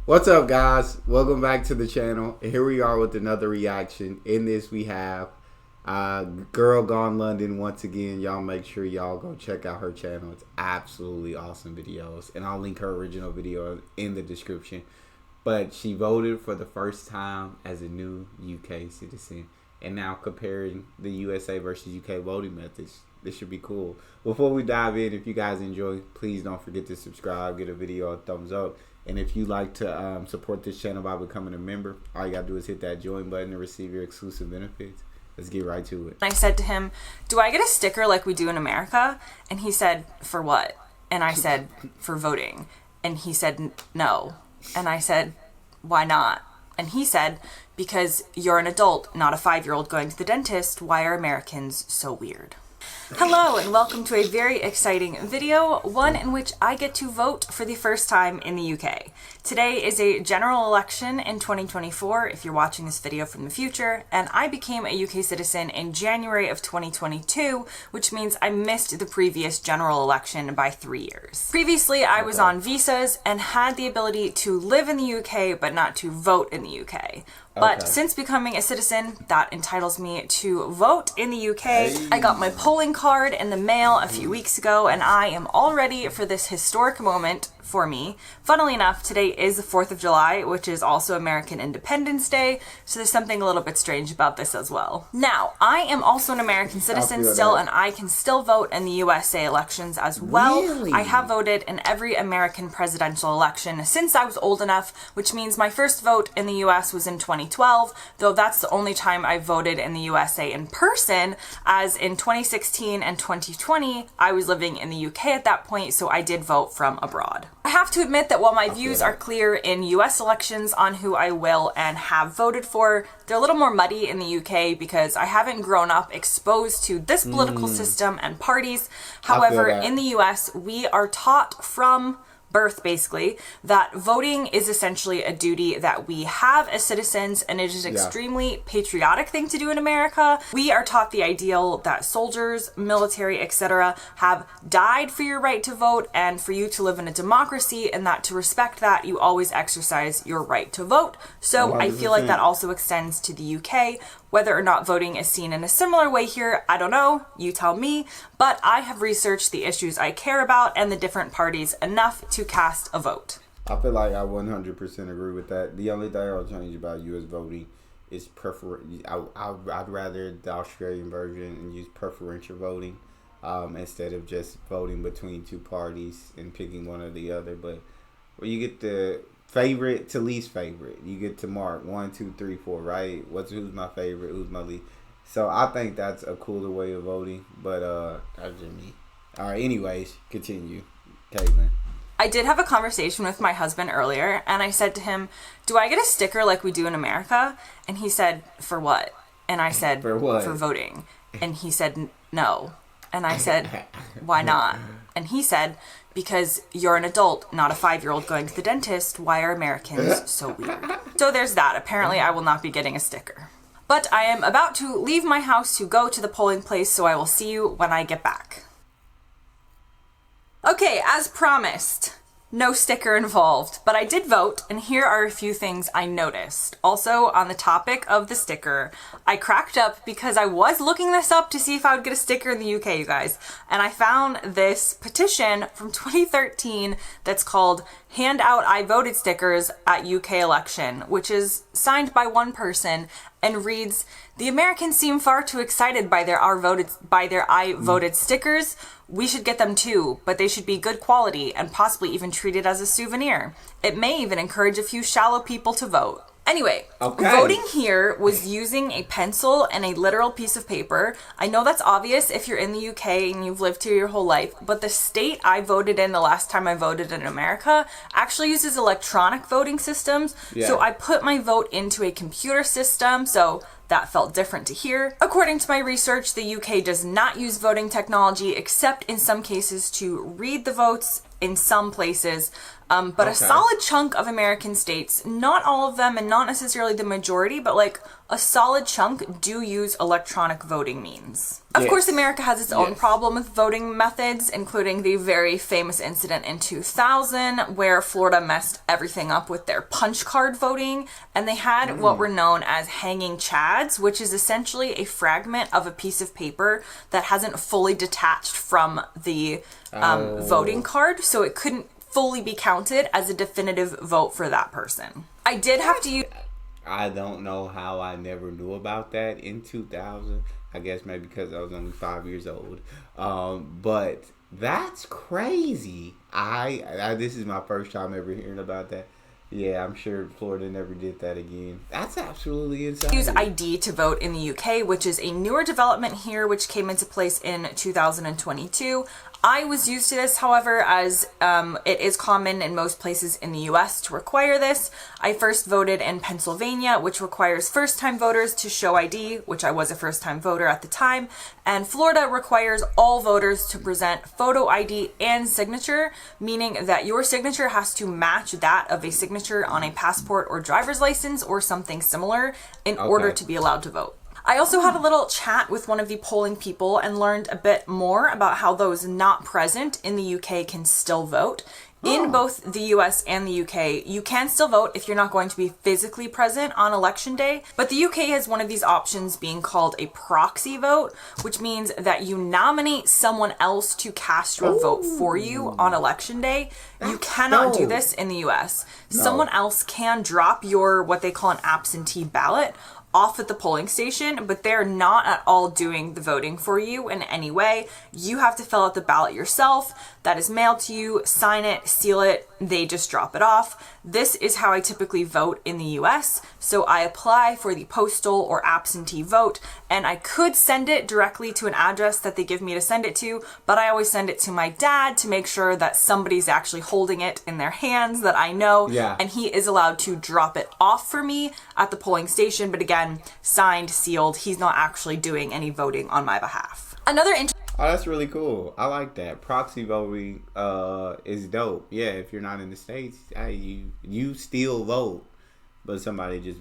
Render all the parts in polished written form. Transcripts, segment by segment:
What's up, guys? Welcome back to the channel. Here we are with another reaction. In this we have Girl Gone London once again. Y'all make sure y'all go check out her channel. It's absolutely awesome videos, and I'll link her original video in the description. But she voted for the first time as a new UK citizen, and now comparing the USA versus UK voting methods. This should be cool. Before we dive in, if you guys enjoy, please don't forget to subscribe, give a video a thumbs up. And if you like to support this channel by becoming a member, all you gotta do is hit that join button to receive your exclusive benefits. Let's get right to it. I said to him, do I get a sticker like we do in America? And he said, for what? And I said, for voting. And he said, no. And I said, why not? And he said, because you're an adult, not a 5-year-old going to the dentist. Why are Americans so weird? Hello and welcome to a very exciting video, one in which I get to vote for the first time in the UK. Today is a general election in 2024 if you're watching this video from the future, and I became a UK citizen in January of 2022, which means I missed the previous general election by 3 years. Previously, I was on visas and had the ability to live in the UK but not to vote in the UK. But since becoming a citizen, that entitles me to vote in the UK. I got my polling card in the mail a few weeks ago, and I am all ready for this historic moment for me. Funnily enough, today is the 4th of July, which is also American Independence Day, so there's something a little bit strange about this as well. Now, I am also an American citizen still, and I can still vote in the USA elections as well. Really? I have voted in every American presidential election since I was old enough, which means my first vote in the US was in 2012, though that's the only time I voted in the USA in person, as in 2016 and 2020, I was living in the UK at that point, so I did vote from abroad. I have to admit that while my views are clear in US elections on who I will and have voted for, they're a little more muddy in the UK because I haven't grown up exposed to this political system and parties. However, in the US, we are taught from birth, basically, that voting is essentially a duty that we have as citizens, and it is an extremely patriotic thing to do in America. We are taught the ideal that soldiers, military, etc. have died for your right to vote and for you to live in a democracy, and that to respect that, you always exercise your right to vote. So 100%. I feel like that also extends to the UK. Whether or not voting is seen in a similar way here, I don't know, you tell me, but I have researched the issues I care about and the different parties enough to cast a vote. I feel like I 100% agree with that. The only thing I'll change about US voting is I'd rather the Australian version and use preferential voting instead of just voting between two parties and picking one or the other. But when you get the favorite to least favorite, you get to mark 1, 2, 3, 4, right? Who's my favorite, who's my least. So I think that's a cooler way of voting, but that's just me. All right, anyways, continue, Caitlin. I did have a conversation with my husband earlier, and I said to him, do I get a sticker like we do in America? And he said, for what? And I said, for what? For voting. And he said, no. And I said, why not? And he said, because you're an adult, not a 5-year-old going to the dentist. Why are Americans so weird? So there's that. Apparently I will not be getting a sticker. But I am about to leave my house to go to the polling place, so I will see you when I get back. Okay, as promised, no sticker involved, but I did vote, and here are a few things I noticed. Also, on the topic of the sticker, I cracked up because I was looking this up to see if I would get a sticker in the UK, you guys, and I found this petition from 2013 that's called Hand Out I Voted Stickers at UK Election, which is signed by one person and reads, the Americans seem far too excited by their I voted stickers. We should get them too, but they should be good quality and possibly even treated as a souvenir. It may even encourage a few shallow people to vote. Anyway, voting here was using a pencil and a literal piece of paper. I know that's obvious if you're in the UK and you've lived here your whole life, but the state I voted in the last time I voted in America actually uses electronic voting systems. So I put my vote into a computer system, so that felt different to hear. According to my research, the UK does not use voting technology except in some cases to read the votes in some places. But a solid chunk of American states, not all of them and not necessarily the majority, but like a solid chunk do use electronic voting means. Of course, America has its own problem with voting methods, including the very famous incident in 2000 where Florida messed everything up with their punch card voting, and they had what were known as hanging chads, which is essentially a fragment of a piece of paper that hasn't fully detached from the voting card, so it couldn't fully be counted as a definitive vote for that person. I did have to use... I don't know how I never knew about that in 2000. I guess maybe because I was only 5 years old. But that's crazy. I this is my first time ever hearing about that. Yeah, I'm sure Florida never did that again. That's absolutely insane. Use ID to vote in the UK, which is a newer development here, which came into place in 2022. I was used to this, however, as it is common in most places in the US to require this. I first voted in Pennsylvania, which requires first-time voters to show ID, which I was a first-time voter at the time. And Florida requires all voters to present photo ID and signature, meaning that your signature has to match that of a signature on a passport or driver's license or something similar in order to be allowed to vote. I also had a little chat with one of the polling people and learned a bit more about how those not present in the UK can still vote. In both the US and the UK, you can still vote if you're not going to be physically present on election day, but the UK has one of these options being called a proxy vote, which means that you nominate someone else to cast your vote for you on election day. You cannot do this in the US. Someone else can drop your, what they call an absentee ballot, off at the polling station, but they're not at all doing the voting for you in any way. You have to fill out the ballot yourself. That is mailed to you, sign it, seal it, they just drop it off. This is how I typically vote in the US. So I apply for the postal or absentee vote, and I could send it directly to an address that they give me to send it to, but I always send it to my dad to make sure that somebody's actually holding it in their hands that I know, and he is allowed to drop it off for me at the polling station, but again, signed, sealed, he's not actually doing any voting on my behalf. Oh, that's really cool. I like that. Proxy voting is dope. Yeah, if you're not in the States, hey, you still vote, but somebody just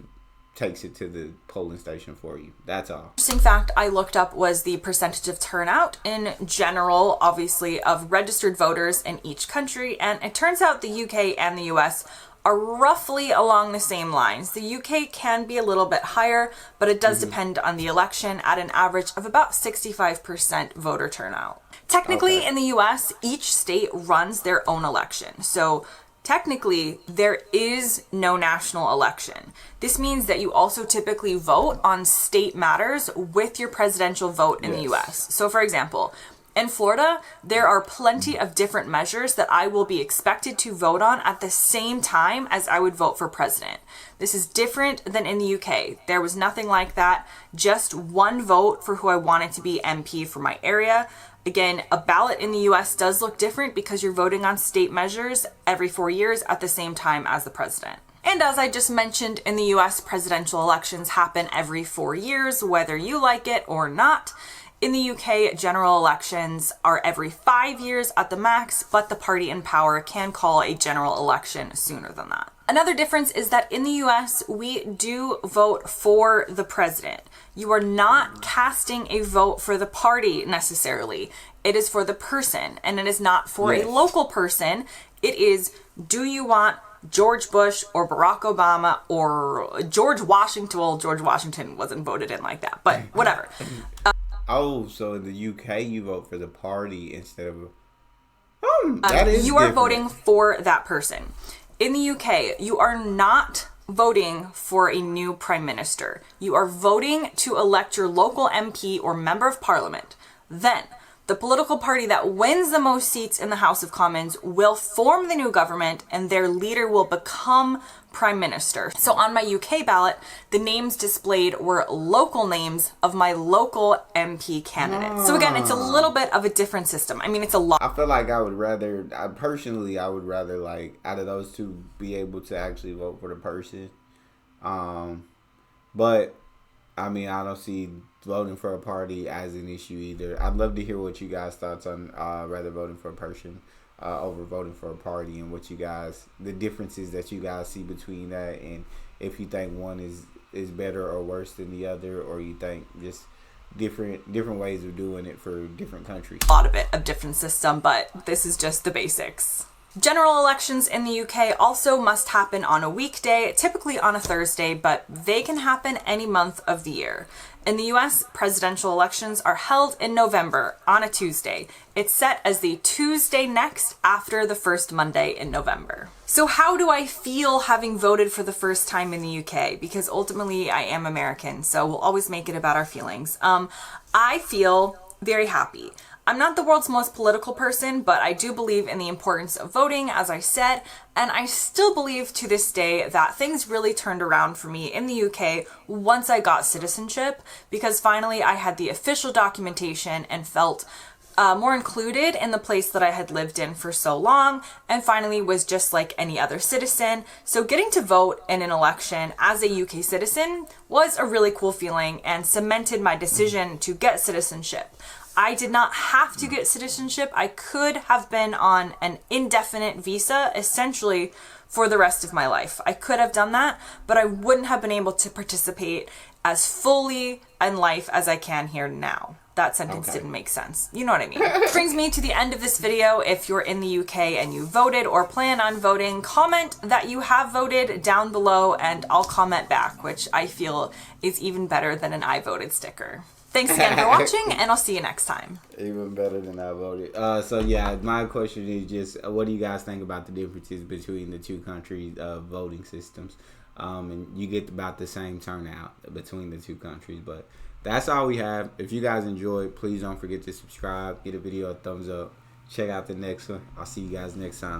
takes it to the polling station for you. That's all. Interesting fact I looked up was the percentage of turnout in general, obviously, of registered voters in each country, and it turns out the UK and the US are roughly along the same lines. The UK can be a little bit higher, but it does depend on the election at an average of about 65% voter turnout. Technically, in the US, each state runs their own election. So technically, there is no national election. This means that you also typically vote on state matters with your presidential vote in the US. So for example, in Florida, there are plenty of different measures that I will be expected to vote on at the same time as I would vote for president. This is different than in the UK. There was nothing like that, just one vote for who I wanted to be MP for my area. Again, a ballot in the US does look different because you're voting on state measures every 4 years at the same time as the president. And as I just mentioned, in the US, presidential elections happen every 4 years, whether you like it or not. In the UK, general elections are every 5 years at the max, but the party in power can call a general election sooner than that. Another difference is that in the US, we do vote for the president. You are not casting a vote for the party necessarily. It is for the person, and it is not for a local person. It is, do you want George Bush or Barack Obama or George Washington? Well, George Washington wasn't voted in like that, but whatever. Oh, so in the UK you vote for the party instead of... that is you are voting for that person. In the UK, you are not voting for a new prime minister. You are voting to elect your local MP or member of parliament. Then, the political party that wins the most seats in the House of Commons will form the new government, and their leader will become prime minister. So on my UK ballot, the names displayed were local names of my local MP candidates. So again, it's a little bit of a different system. I mean, it's a lot. I feel like I would rather, like, out of those two, be able to actually vote for the person. But, I mean, I don't see voting for a party as an issue either. I'd love to hear what you guys' thoughts on rather voting for a person. over voting for a party, and what you guys, the differences that you guys see between that, and if you think one is better or worse than the other, or you think just different ways of doing it for different countries. A lot of it, a different system, but this is just the basics. General elections in the UK also must happen on a weekday, typically on a Thursday, but they can happen any month of the year. In the US, presidential elections are held in November on a Tuesday. It's set as the Tuesday next after the first Monday in November. So how do I feel having voted for the first time in the UK? Because ultimately I am American, so we'll always make it about our feelings. I feel very happy. I'm not the world's most political person, but I do believe in the importance of voting, as I said, and I still believe to this day that things really turned around for me in the UK once I got citizenship, because finally I had the official documentation and felt more included in the place that I had lived in for so long, and finally was just like any other citizen. So getting to vote in an election as a UK citizen was a really cool feeling and cemented my decision to get citizenship. I did not have to get citizenship. I could have been on an indefinite visa, essentially, for the rest of my life. I could have done that, but I wouldn't have been able to participate as fully in life as I can here now. That sentence didn't make sense. You know what I mean. Which brings me to the end of this video. If you're in the UK and you voted or plan on voting, comment that you have voted down below and I'll comment back, which I feel is even better than an I voted sticker. Thanks again for watching, and I'll see you next time. Even better than I voted. So yeah, my question is just, what do you guys think about the differences between the two countries' voting systems? And you get about the same turnout between the two countries. But that's all we have. If you guys enjoyed, please don't forget to subscribe. Get a video a thumbs up. Check out the next one. I'll see you guys next time.